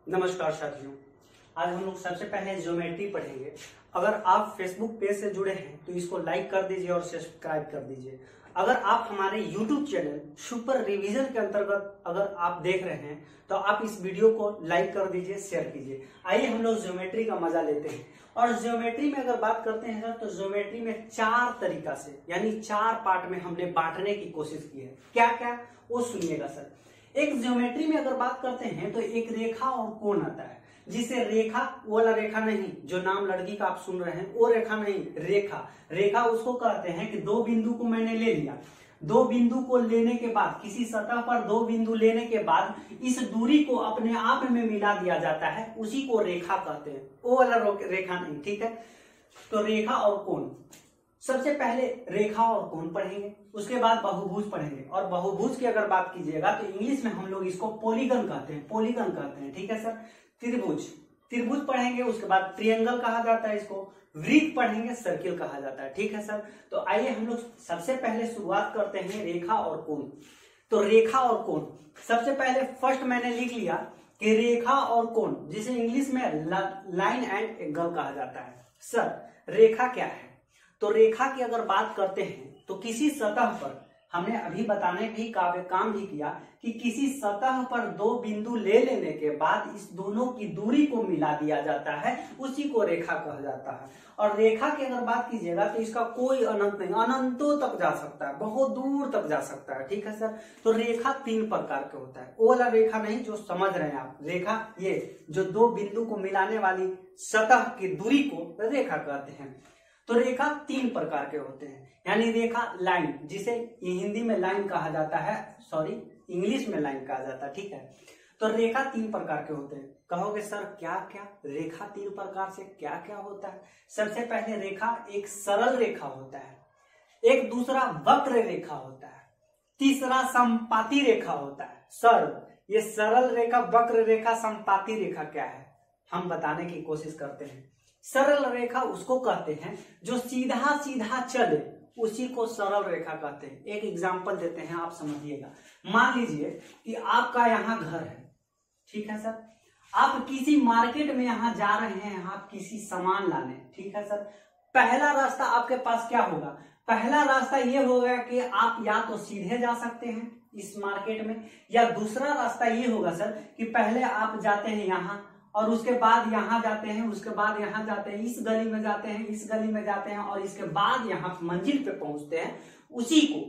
नमस्कार साथियों, आज हम लोग सबसे पहले ज्योमेट्री पढ़ेंगे। अगर आप फेसबुक पेज से जुड़े हैं तो इसको लाइक कर दीजिए और सब्सक्राइब कर दीजिए। अगर आप हमारे यूट्यूब चैनल सुपर रिवीजन के अंतर्गत अगर आप देख रहे हैं तो आप इस वीडियो को लाइक कर दीजिए, शेयर कीजिए। आइए हम लोग ज्योमेट्री का मजा लेते हैं। और ज्योमेट्री में अगर बात करते हैं तो ज्योमेट्री में 4 तरीका से यानी 4 पार्ट में हमने बांटने की कोशिश की है। क्या क्या वो सुनिएगा सर। एक ज्योमेट्री में अगर बात करते हैं तो एक रेखा और कोण आता है, जिसे रेखा वो वाला रेखा नहीं जो नाम लड़की का आप सुन रहे हैं, वो रेखा नहीं, रेखा। रेखा उसको कहते हैं कि 2 बिंदु को मैंने ले लिया, 2 बिंदु को लेने के बाद किसी सतह पर 2 बिंदु लेने के बाद इस दूरी को अपने आप में मिला दिया जाता है, उसी को रेखा कहते हैं। वो वाला रेखा नहीं, ठीक है। तो रेखा और कोण, सबसे पहले रेखा और कोण पढ़ेंगे, उसके बाद बहुभुज पढ़ेंगे। और बहुभुज की अगर बात कीजिएगा तो इंग्लिश में हम लोग इसको पॉलीगन कहते हैं, पॉलीगन कहते हैं, ठीक है सर। त्रिभुज, त्रिभुज पढ़ेंगे, उसके बाद ट्रायंगल कहा जाता है इसको, वृत्त पढ़ेंगे, सर्किल कहा जाता है, ठीक है सर। तो आइए हम लोग सबसे पहले शुरुआत करते हैं रेखा और कोण। तो रेखा और कोण, सबसे पहले फर्स्ट मैंने लिख लिया कि रेखा और कोण, जिसे इंग्लिश में लाइन एंड एंगल कहा जाता है। सर रेखा क्या है? तो रेखा की अगर बात करते हैं तो किसी सतह पर, हमने अभी बताने भी काम भी किया कि किसी सतह पर 2 बिंदु ले लेने के बाद इस दोनों की दूरी को मिला दिया जाता है, उसी को रेखा कहा जाता है। और रेखा की अगर बात कीजिएगा तो इसका कोई अनंत नहीं, अनंतों तक जा सकता है, बहुत दूर तक जा सकता है, ठीक है सर। तो रेखा 3 प्रकार के होता है, वो वाला रेखा नहीं जो समझ रहे हैं आप। रेखा ये जो 2 बिंदु को मिलाने वाली सतह की दूरी को रेखा कहते हैं। तो रेखा 3 प्रकार के होते हैं, यानी रेखा लाइन, जिसे हिंदी में लाइन कहा जाता है, सॉरी इंग्लिश में लाइन कहा जाता है, ठीक है। तो रेखा 3 प्रकार के होते हैं। कहोगे सर क्या क्या रेखा 3 प्रकार से क्या क्या होता है? सबसे पहले रेखा एक सरल रेखा होता है, एक दूसरा वक्र रेखा होता है, तीसरा समपाती रेखा होता है। सर ये सरल रेखा, वक्र रेखा, समपाती रेखा क्या है, हम बताने की कोशिश करते हैं। सरल रेखा उसको कहते हैं जो सीधा सीधा चले, उसी को सरल रेखा कहते हैं। एक एग्जांपल देते हैं, आप समझिएगा। मान लीजिए कि आपका यहाँ घर है, ठीक है सर। आप किसी मार्केट में यहाँ जा रहे हैं, आप किसी सामान लाने, ठीक है सर। पहला रास्ता आपके पास क्या होगा? पहला रास्ता ये होगा कि आप या तो सीधे जा सकते हैं इस मार्केट में, या दूसरा रास्ता ये होगा सर कि पहले आप जाते हैं यहाँ और उसके बाद यहाँ जाते हैं, उसके बाद यहाँ जाते हैं, इस गली में जाते हैं, इस गली में जाते हैं और इसके बाद यहाँ मंजिल पे पहुंचते हैं। उसी को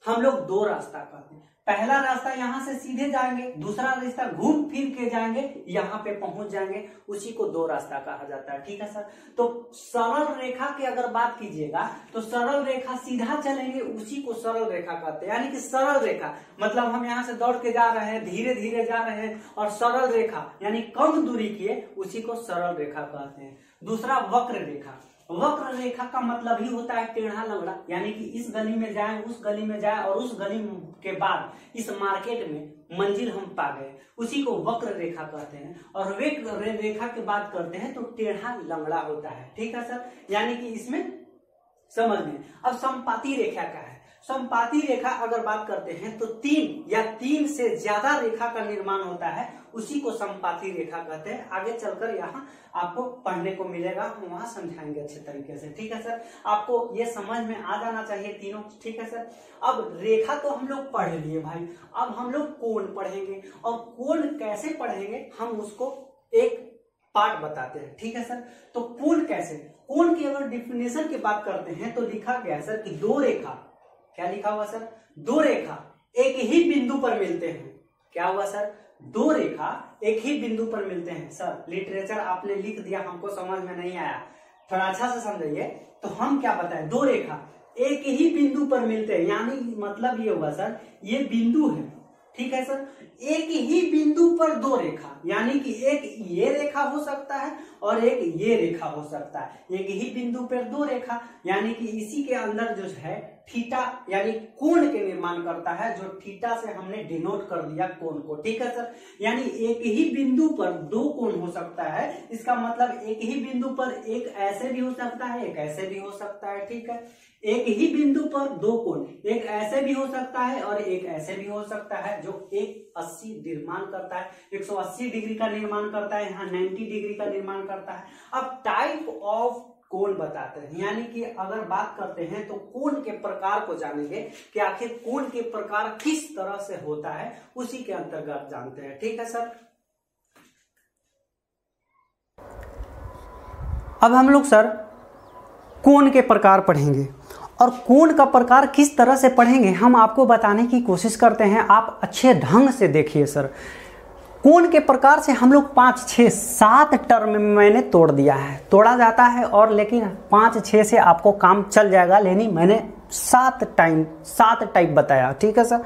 हम लोग 2 रास्ता कहते हैं। पहला रास्ता यहाँ से सीधे जाएंगे, दूसरा रास्ता घूम फिर के जाएंगे, यहाँ पे पहुंच जाएंगे, उसी को 2 रास्ता कहा जाता है, ठीक है सर। तो सरल रेखा की अगर बात कीजिएगा तो सरल रेखा सीधा चलेंगे, उसी को सरल रेखा कहते हैं। यानी कि सरल रेखा मतलब हम यहाँ से दौड़ के जा रहे हैं, धीरे धीरे जा रहे हैं, और सरल रेखा यानी कम दूरी किए, उसी को सरल रेखा कहते हैं। दूसरा वक्र रेखा, वक्र रेखा का मतलब ही होता है टेढ़ा लंगड़ा, यानी कि इस गली में जाए, उस गली में जाए और उस गली के बाद इस मार्केट में मंजिल हम पा गए, उसी को वक्र रेखा कहते हैं। और वक्र रेखा की बात करते हैं तो टेढ़ा लंगड़ा होता है, ठीक है सर। यानी कि इसमें समझ में। अब समपाती रेखा क्या है? समपाती रेखा अगर बात करते हैं तो 3 या 3 से ज्यादा रेखा का निर्माण होता है, उसी को समपाती रेखा कहते हैं। आगे चलकर यहाँ आपको पढ़ने को मिलेगा, हम वहां समझाएंगे अच्छे तरीके से, ठीक है सर। आपको ये समझ में आ जाना चाहिए तीनों, ठीक है सर। अब रेखा तो हम लोग पढ़ लिए भाई, अब हम लोग कोण पढ़ेंगे। और कोण कैसे पढ़ेंगे हम उसको एक पार्ट बताते हैं, ठीक है सर। तो कोण कैसे, कोण की अगर डिफिनेशन की बात करते हैं तो लिखा गया सर कि 2 रेखा, क्या लिखा हुआ सर? 2 रेखा एक ही बिंदु पर मिलते हैं। क्या हुआ सर? 2 रेखा एक ही बिंदु पर मिलते हैं। सर लिटरेचर आपने लिख दिया, हमको समझ में नहीं आया, थोड़ा अच्छा से समझिए। तो हम क्या बताएं? 2 रेखा एक ही बिंदु पर मिलते हैं, यानी मतलब ये होगा सर, ये बिंदु है, ठीक है सर। एक ही बिंदु पर 2 रेखा, यानी कि एक ये रेखा हो सकता है और एक ये रेखा हो सकता है। एक ही बिंदु पर 2 रेखा, यानी कि इसी के अंदर जो है थीटा यानी कोण के निर्माण करता है, जो थीटा से हमने डिनोट कर दिया कोण को, ठीक है सर। यानी एक ही बिंदु पर 2 कोण हो सकता है, इसका मतलब एक ही बिंदु पर एक ऐसे भी हो सकता है, एक ऐसे भी हो सकता है, ठीक है। एक ही बिंदु पर दो कोण, एक ऐसे भी हो सकता है और एक ऐसे भी हो सकता है, जो एक 80 निर्माण करता है, 180 डिग्री का निर्माण करता है, यहाँ 90 डिग्री का निर्माण करता है। अब टाइप ऑफ कोण बताते हैं, यानी कि अगर बात करते हैं तो कोण के प्रकार को जानेंगे कि आखिर कोण के प्रकार किस तरह से होता है, उसी के अंतर्गत जानते हैं। ठीक है सर। अब हम लोग सर कोण के प्रकार पढ़ेंगे, और कोण का प्रकार किस तरह से पढ़ेंगे हम आपको बताने की कोशिश करते हैं। आप अच्छे ढंग से देखिए सर। कोण के प्रकार से हम लोग 5, 6, 7 टर्म में मैंने तोड़ दिया है, तोड़ा जाता है, और लेकिन 5, 6 से आपको काम चल जाएगा, लेकिन मैंने 7 टाइप बताया। ठीक है सर।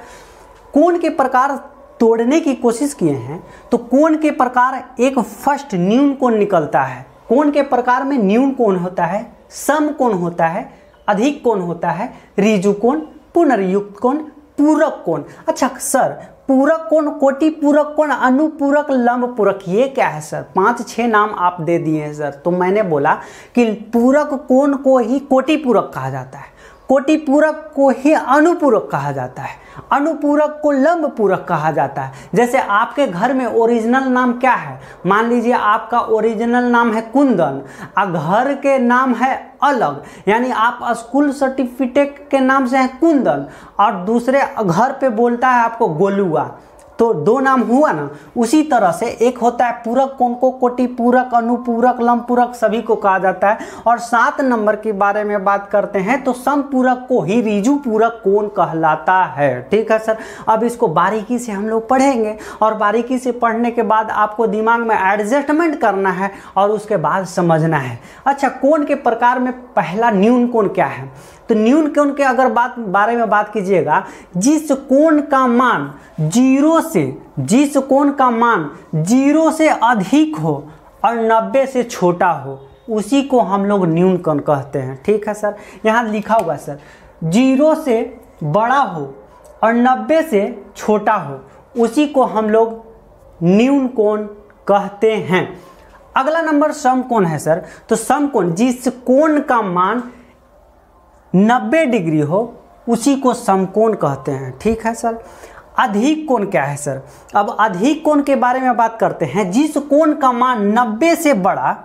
कोण के प्रकार तोड़ने की कोशिश किए हैं तो कोण के प्रकार एक फर्स्ट न्यून कोण निकलता है। कोण के प्रकार में न्यून कोण होता है, सम कोण होता है, अधिक कोण होता है, ऋजु कोण, पुनर्युक्त कोण, पूरक कोण। अच्छा सर, पूरक कोण, कोटि पूरक कोण, अनुपूरक, लंब पूरक, ये क्या है सर? 5-6 नाम आप दे दिए हैं सर। तो मैंने बोला कि पूरक कोण को ही कोटि पूरक कहा जाता है, कोटि पूरक को ही अनुपूरक कहा जाता है, अनुपूरक को लंब पूरक कहा जाता है। जैसे आपके घर में ओरिजिनल नाम क्या है? मान लीजिए आपका ओरिजिनल नाम है कुंदन और घर के नाम है अलग, यानी आप स्कूल सर्टिफिकेट के नाम से है कुंदन और दूसरे घर पे बोलता है आपको गोलुआ, तो 2 नाम हुआ ना। उसी तरह से एक होता है पूरक कोण को कोटि पूरक, अनुपूरक, लंब पूरक सभी को कहा जाता है। और 7 नंबर के बारे में बात करते हैं तो समपूरक को ही ऋजु पूरक कोण कहलाता है। ठीक है सर। अब इसको बारीकी से हम लोग पढ़ेंगे, और बारीकी से पढ़ने के बाद आपको दिमाग में एडजस्टमेंट करना है और उसके बाद समझना है। अच्छा, कोण के प्रकार में पहला न्यून कोण क्या है? तो न्यून कोण के अगर बारे में बात कीजिएगा, जिस कोण का मान 0 से अधिक हो और 90 से छोटा हो, उसी को हम लोग न्यून कोण कहते हैं। ठीक है सर। यहाँ लिखा हुआ सर, 0 से बड़ा हो और 90 से छोटा हो, उसी को हम लोग न्यून कोण कहते हैं। अगला नंबर सम कोण है सर। तो सम कोण, जिस कोण का मान 90 डिग्री हो, उसी को समकोण कहते हैं। ठीक है सर। अधिक कोण क्या है सर? अब अधिक कोण के बारे में बात करते हैं, जिस कोण का मान 90 से बड़ा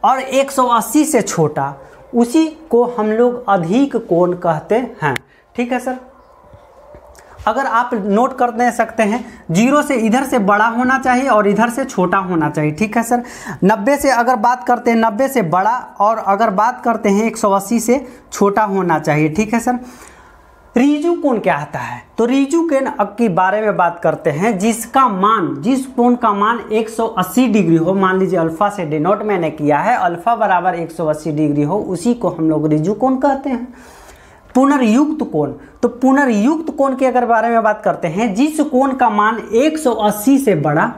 और 180 से छोटा, उसी को हम लोग अधिक कोण कहते हैं। ठीक है सर। अगर आप नोट कर दे सकते हैं, 0 से इधर से बड़ा होना चाहिए और इधर से छोटा होना चाहिए। ठीक है सर। 90 से अगर बात करते हैं, 90 से बड़ा, और अगर बात करते हैं 180 से छोटा होना चाहिए। ठीक है सर। ऋजु कोण क्या आता है? तो ऋजु कोण के बारे में बात करते हैं, जिस कोण का मान 180 डिग्री हो, मान लीजिए अल्फा से डिनोट मैंने किया है, अल्फा बराबर 180 डिग्री हो, उसी को हम लोग ऋजु कोण कहते हैं। पुनर्युक्त कोण, तो पुनर्युक्त कोण के अगर बारे में बात करते हैं, जिस कोण का मान 180 से बड़ा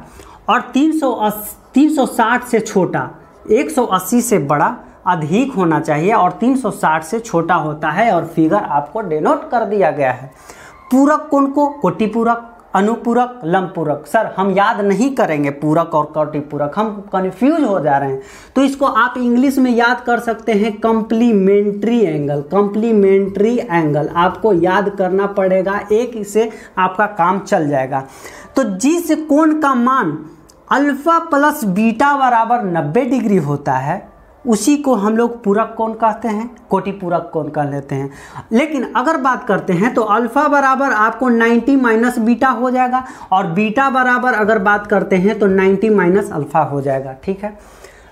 और 360 से छोटा, 180 से बड़ा अधिक होना चाहिए और 360 से छोटा होता है, और फिगर आपको डिनोट कर दिया गया है। पूरक कोण को कोटि पूरक, अनुपूरक, लंब पूरक। सर हम याद नहीं करेंगे पूरक और कोटि पूरक, हम कंफ्यूज हो जा रहे हैं, तो इसको आप इंग्लिश में याद कर सकते हैं कॉम्प्लीमेंट्री एंगल। कॉम्प्लीमेंट्री एंगल आपको याद करना पड़ेगा, एक से आपका काम चल जाएगा। तो जिस कोण का मान अल्फा प्लस बीटा बराबर 90 डिग्री होता है, उसी को हम लोग पूरक कोण कहते हैं, कोटि पूरक कोण कह लेते हैं। लेकिन अगर बात करते हैं तो अल्फा बराबर आपको 90 माइनस बीटा हो जाएगा, और बीटा बराबर अगर बात करते हैं तो 90 माइनस अल्फा हो जाएगा। ठीक है।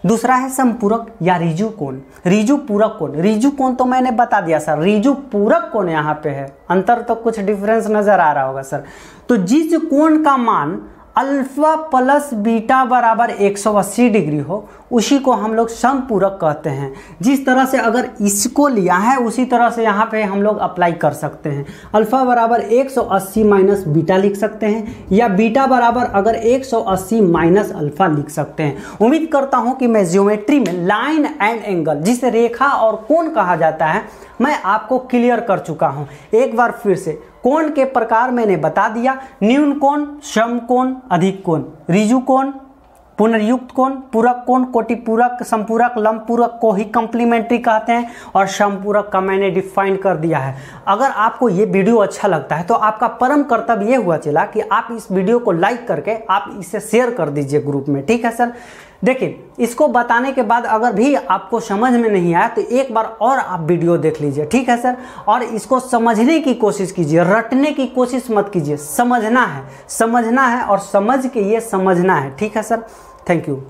दूसरा है समपूरक या ऋजु कोण, ऋजु पूरक कोण। ऋजु कोण तो मैंने बता दिया सर, ऋजु पूरक कोण यहाँ पे है, अंतर तो कुछ डिफरेंस नजर आ रहा होगा सर। तो जिस कोण का मान अल्फा प्लस बीटा बराबर 180 डिग्री हो, उसी को हम लोग समपूरक कहते हैं। जिस तरह से अगर इसको लिया है, उसी तरह से यहाँ पे हम लोग अप्लाई कर सकते हैं। अल्फा बराबर 180 माइनस बीटा लिख सकते हैं, या बीटा बराबर अगर 180 माइनस अल्फा लिख सकते हैं। उम्मीद करता हूँ कि मैं ज्योमेट्री में लाइन एंड एंगल, जिसे रेखा और कोण कहा जाता है, मैं आपको क्लियर कर चुका हूँ। एक बार फिर से कोण के प्रकार मैंने बता दिया, न्यून कोण, सम कोण, अधिक कोण, ऋजु कोण, पुनर्युक्त कोण, पूरक कोण, कोटि पूरक, संपूरक, लंब पूरक को ही कॉम्प्लीमेंट्री कहते हैं और समपूरक का मैंने डिफाइन कर दिया है। अगर आपको ये वीडियो अच्छा लगता है तो आपका परम कर्तव्य ये हुआ चला कि आप इस वीडियो को लाइक करके आप इसे शेयर कर दीजिए ग्रुप में, ठीक है सर। देखिए, इसको बताने के बाद अगर भी आपको समझ में नहीं आया तो एक बार और आप वीडियो देख लीजिए, ठीक है सर। और इसको समझने की कोशिश कीजिए, रटने की कोशिश मत कीजिए, समझना है और समझ के ये समझना है, ठीक है सर। Thank you.